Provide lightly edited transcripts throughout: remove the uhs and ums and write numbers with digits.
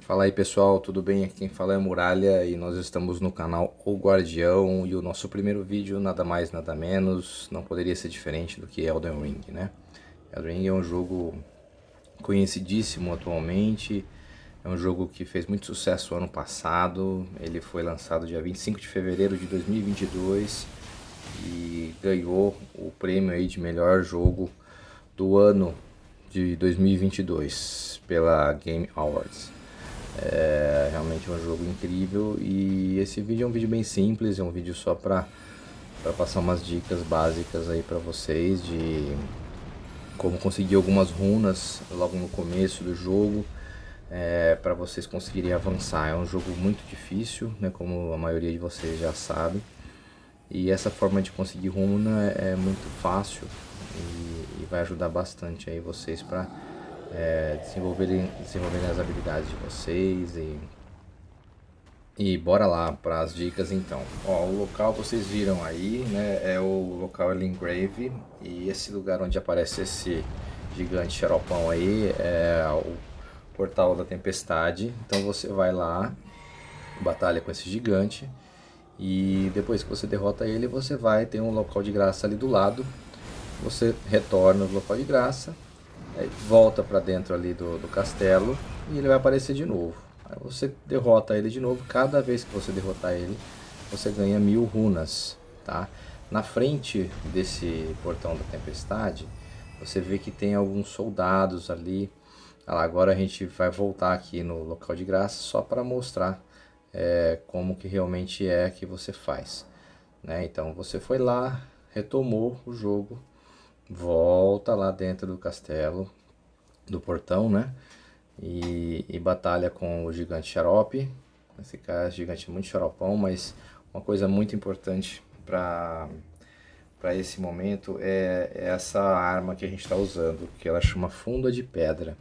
Fala aí pessoal, tudo bem? Aqui quem fala é a Muralha e nós estamos no canal O Guardião e o nosso primeiro vídeo nada mais nada menos não poderia ser diferente do que Elden Ring, né? Elden Ring é um jogo conhecidíssimo atualmente, é um jogo que fez muito sucesso ano passado, ele foi lançado dia 25 de fevereiro de 2022 e ganhou o prêmio aí de melhor jogo do ano de 2022 pela Game Awards. É realmente um jogo incrível e esse vídeo é um vídeo bem simples, é um vídeo só para passar umas dicas básicas aí para vocês de como conseguir algumas runas logo no começo do jogo, para vocês conseguirem avançar. É um jogo muito difícil, né, como a maioria de vocês já sabe, e essa forma de conseguir runa é muito fácil e vai ajudar bastante aí vocês para desenvolverem as habilidades de vocês e bora lá para as dicas então. Ó, o local vocês viram aí, né, é o local Lingrave, e esse lugar onde aparece esse gigante xaropão aí é o portal da tempestade. Então você vai lá, batalha com esse gigante e depois que você derrota ele, você vai ter um local de graça ali do lado. Você retorna no local de graça, aí volta para dentro ali do castelo e ele vai aparecer de novo. Aí você derrota ele de novo. Cada vez que você derrotar ele, você ganha 1000 runas, tá? Na frente desse portão da tempestade, você vê que tem alguns soldados ali. Agora a gente vai voltar aqui no local de graça só para mostrar como que realmente é que você faz, né? Então você foi lá, retomou o jogo, volta lá dentro do castelo, do portão, né? E batalha com o gigante xarope. Esse cara é gigante muito xaropão, mas uma coisa muito importante para esse momento é essa arma que a gente está usando, que ela chama Funda de Pedra.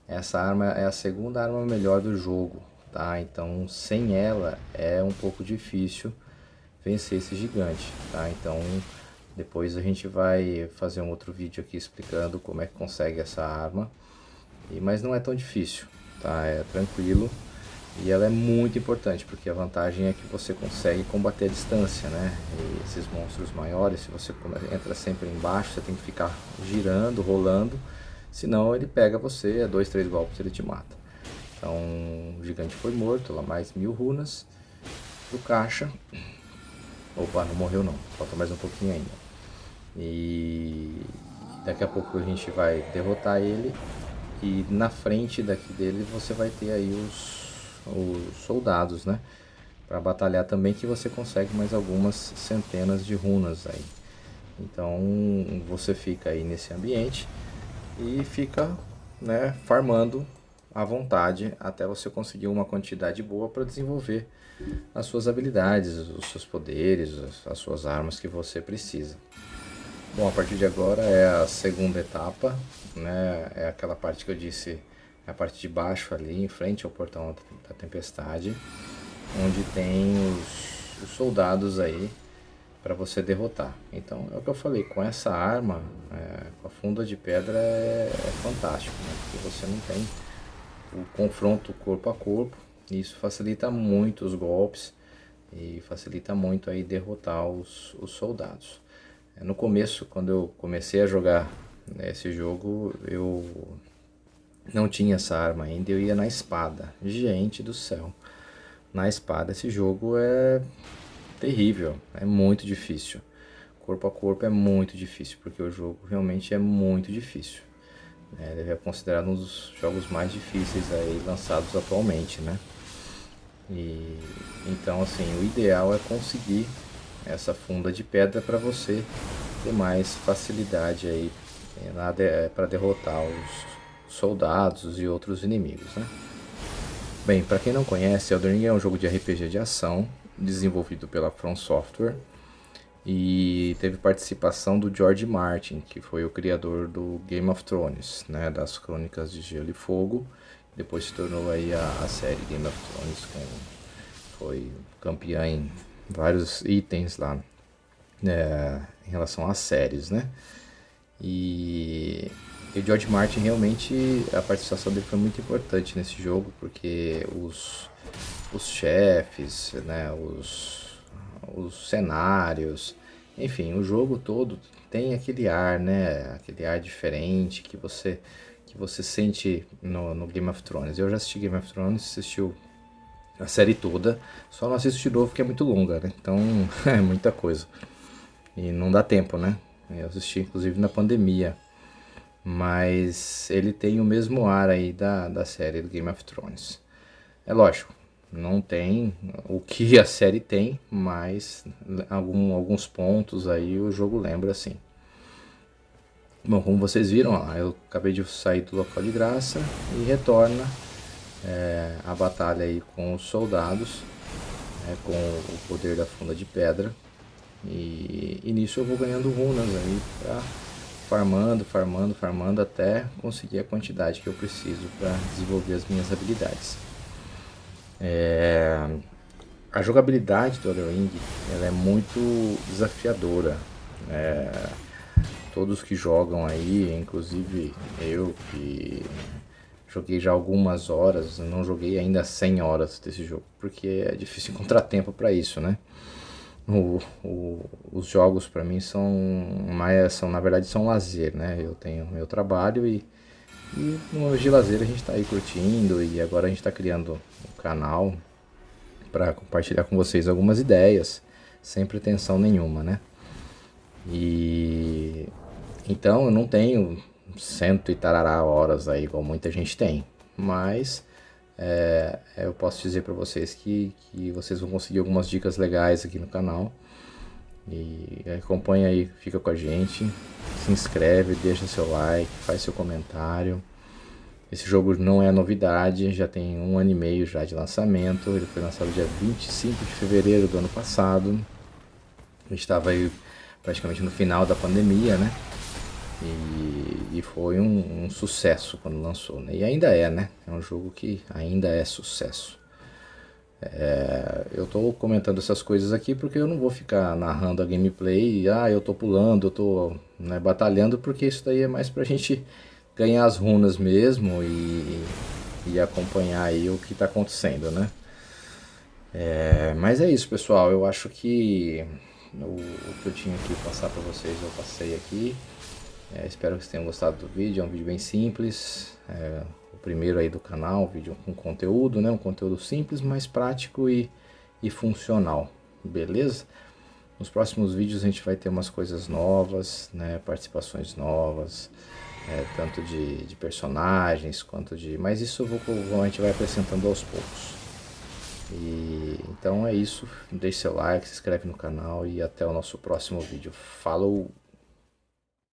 Essa arma é a segunda arma melhor do jogo, tá? Então sem ela é um pouco difícil vencer esse gigante, tá? Então depois a gente vai fazer um outro vídeo aqui explicando como é que consegue essa arma, mas não é tão difícil, tá? É tranquilo e ela é muito importante porque a vantagem é que você consegue combater a distância, né? E esses monstros maiores, se você entra sempre embaixo, você tem que ficar girando, rolando, senão ele pega você, é 2, 3 golpes ele te mata. Então o gigante foi morto, lá mais 1000 runas pro caixa. Opa, não morreu não, falta mais um pouquinho ainda. E daqui a pouco a gente vai derrotar ele e na frente daqui dele você vai ter aí os soldados, né? Para batalhar também, que você consegue mais algumas centenas de runas aí. Então você fica aí nesse ambiente e fica, né, farmando à vontade até você conseguir uma quantidade boa para desenvolver as suas habilidades, os seus poderes, as suas armas que você precisa. Bom, a partir de agora é a segunda etapa, né? É aquela parte que eu disse, é a parte de baixo ali, em frente ao portão da tempestade, onde tem os soldados aí para você derrotar. Então é o que eu falei, com essa arma, com a funda de pedra é fantástico, né? Porque você não tem o confronto corpo a corpo, e isso facilita muito os golpes e facilita muito aí derrotar os soldados. No começo, quando eu comecei a jogar esse jogo, eu não tinha essa arma ainda, eu ia na espada. Gente do céu, na espada esse jogo é terrível, é muito difícil. Corpo a corpo é muito difícil, porque o jogo realmente é muito difícil. Ele é considerado um dos jogos mais difíceis aí lançados atualmente, né? E então assim, o ideal é conseguir essa funda de pedra para você ter mais facilidade aí para derrotar os soldados e outros inimigos, né? Bem, para quem não conhece, Elden Ring é um jogo de RPG de ação desenvolvido pela From Software e teve participação do George Martin, que foi o criador do Game of Thrones, né, das Crônicas de Gelo e Fogo. Depois se tornou aí a série Game of Thrones, foi campeã em vários itens lá, em relação às séries, né? E E o George Martin realmente, a participação dele foi muito importante nesse jogo, porque os chefes, né, os cenários, enfim, o jogo todo tem aquele ar, né, aquele ar diferente que você sente no Game of Thrones. Eu já assisti Game of Thrones, assistiu a série toda, só não assisto de novo porque é muito longa, né? Então é muita coisa e não dá tempo, né? Eu assisti inclusive na pandemia, mas ele tem o mesmo ar aí da série do Game of Thrones. É lógico, não tem o que a série tem, mas alguns pontos aí o jogo lembra assim. Bom, como vocês viram, ó, eu acabei de sair do local de graça e retorna a batalha aí com os soldados, com o poder da funda de pedra. E nisso eu vou ganhando runas aí pra farmando até conseguir a quantidade que eu preciso para desenvolver as minhas habilidades. A jogabilidade do Elden Ring ela é muito desafiadora. Todos que jogam aí, inclusive eu que joguei já algumas horas, não joguei ainda 100 horas desse jogo, porque é difícil encontrar tempo para isso, né? Os jogos para mim na verdade são lazer, né? Eu tenho meu trabalho e no momento de lazer a gente está aí curtindo e agora a gente está criando um canal para compartilhar com vocês algumas ideias, sem pretensão nenhuma, né? E então eu não tenho cento e tarará horas aí, igual muita gente tem, mas eu posso dizer para vocês que vocês vão conseguir algumas dicas legais aqui no canal. E acompanha aí, fica com a gente, se inscreve, deixa seu like, faz seu comentário. Esse jogo não é novidade, já tem 1 ano e meio já de lançamento. Ele foi lançado dia 25 de fevereiro do ano passado. A gente estava aí praticamente no final da pandemia, né? E foi um sucesso quando lançou, né? E ainda é, né? É um jogo que ainda é sucesso. Eu tô comentando essas coisas aqui porque eu não vou ficar narrando a gameplay, eu tô pulando, eu tô, né, batalhando, porque isso daí é mais pra gente ganhar as runas mesmo e acompanhar aí o que tá acontecendo, né? Mas é isso, pessoal, eu acho que o que eu tinha que passar pra vocês eu passei aqui. Espero que vocês tenham gostado do vídeo, é um vídeo bem simples, o primeiro aí do canal, um vídeo com conteúdo, né? Um conteúdo simples, mas prático e funcional, beleza? Nos próximos vídeos a gente vai ter umas coisas novas, né? Participações novas, tanto de personagens quanto de... Mas isso a gente vai acrescentando aos poucos. Então é isso, deixe seu like, se inscreve no canal e até o nosso próximo vídeo. Falou!